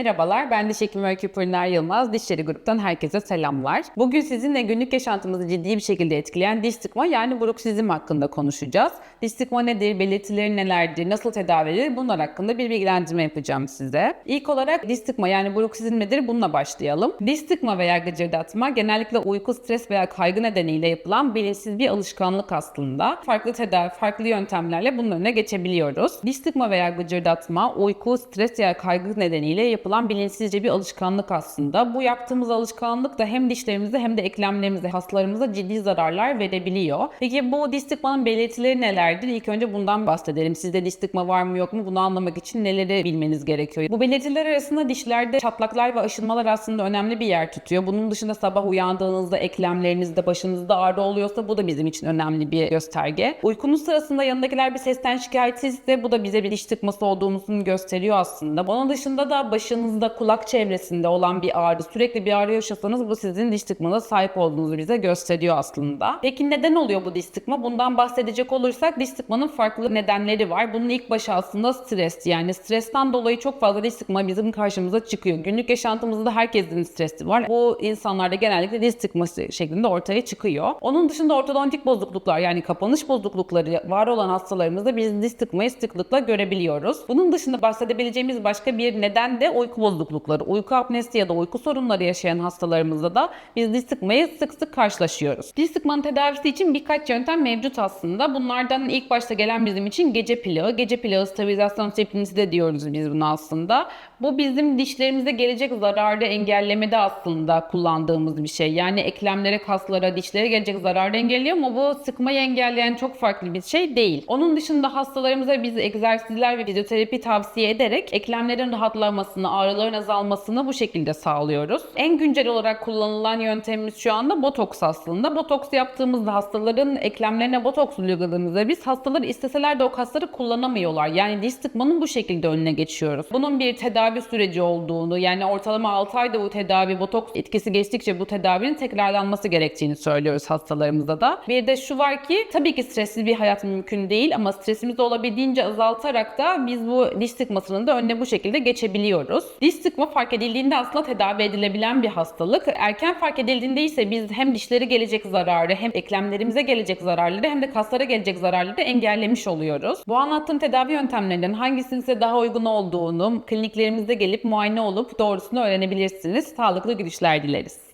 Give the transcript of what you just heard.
Merhabalar, ben diş hekimi Öykü Pırnar Yılmaz, Dişleri Grup'tan herkese selamlar. Bugün sizinle günlük yaşantımızı ciddi bir şekilde etkileyen diş sıkma yani bruksizm hakkında konuşacağız. Diş sıkma nedir, belirtileri nelerdir, nasıl tedavi edilir bunlar hakkında bir bilgilendirme yapacağım size. İlk olarak diş sıkma yani bruksizm nedir bununla başlayalım. Diş sıkma veya gıcırdatma genellikle uyku, stres veya kaygı nedeniyle yapılan bilinçsiz bir alışkanlık aslında. Farklı tedavi, farklı yöntemlerle bunun önüne geçebiliyoruz. Diş sıkma veya gıcırdatma uyku, stres veya kaygı nedeniyle yapılan bilinçsizce bir alışkanlık aslında. Bu yaptığımız alışkanlık da hem dişlerimize hem de eklemlerimize, hastalarımıza ciddi zararlar verebiliyor. Peki bu diş sıkmanın belirtileri nelerdir? İlk önce bundan bahsedelim. Sizde diş sıkma var mı yok mu? Bunu anlamak için neleri bilmeniz gerekiyor? Bu belirtiler arasında dişlerde çatlaklar ve aşınmalar aslında önemli bir yer tutuyor. Bunun dışında sabah uyandığınızda eklemlerinizde, başınızda ağrı oluyorsa bu da bizim için önemli bir gösterge. Uykunuz sırasında yanındakiler bir sesten şikayetsizse bu da bize bir diş sıkması olduğumuzun gösteriyor aslında. Bunun dışında da başınızda, kulak çevresinde olan bir ağrı, sürekli bir ağrı yaşasanız bu sizin diş sıkmana sahip olduğunuzu bize gösteriyor aslında. Peki neden oluyor bu diş sıkma? Bundan bahsedecek olursak diş sıkmanın farklı nedenleri var. Bunun ilk başı aslında stres. Yani stresten dolayı çok fazla diş sıkma bizim karşımıza çıkıyor. Günlük yaşantımızda herkesin stresi var. Bu insanlarda genellikle diş sıkması şeklinde ortaya çıkıyor. Onun dışında ortodontik bozukluklar yani kapanış bozuklukları var olan hastalarımızda biz diş sıkmayı sıklıkla görebiliyoruz. Bunun dışında bahsedebileceğimiz başka bir neden de uyku bozuklukları. Uyku apnesi ya da uyku sorunları yaşayan hastalarımızda da biz diş sıkmayı sık sık karşılaşıyoruz. Diş sıkmanın tedavisi için birkaç yöntem mevcut aslında. Bunlardan ilk başta gelen bizim için gece plağı. Gece plağı stabilizasyon tekniği de diyoruz biz buna aslında. Bu bizim dişlerimize gelecek zararı engellemede aslında kullandığımız bir şey. Yani eklemlere, kaslara, dişlere gelecek zararı engelliyor ama bu sıkmayı engelleyen çok farklı bir şey değil. Onun dışında hastalarımıza biz egzersizler ve fizyoterapi tavsiye ederek eklemlerin rahatlamasını, ağrıların azalmasını bu şekilde sağlıyoruz. En güncel olarak kullanılan yöntemimiz şu anda botoks aslında. Botoks yaptığımızda hastaların eklemlerine botoks uyguladığımızda biz hastaları isteseler de o kasları kullanamıyorlar. Yani diş sıkmanın bu şekilde önüne geçiyoruz. Bunun bir tedavi süreci olduğunu yani ortalama 6 ayda bu tedavi botoks etkisi geçtikçe bu tedavinin tekrarlanması gerektiğini söylüyoruz hastalarımıza da. Bir de şu var ki tabii ki stresli bir hayat mümkün değil ama stresimizi olabildiğince azaltarak da biz bu diş sıkmasının da önüne bu şekilde geçebiliyoruz. Diş sıkma fark edildiğinde aslında tedavi edilebilen bir hastalık. Erken fark edildiğinde ise biz hem dişlere gelecek zararı hem eklemlerimize gelecek zararları hem de kaslara gelecek zararları engellemiş oluyoruz. Bu anlattığım tedavi yöntemlerinden hangisinin size daha uygun olduğunu kliniklerimizde gelip muayene olup doğrusunu öğrenebilirsiniz. Sağlıklı gülüşler dileriz.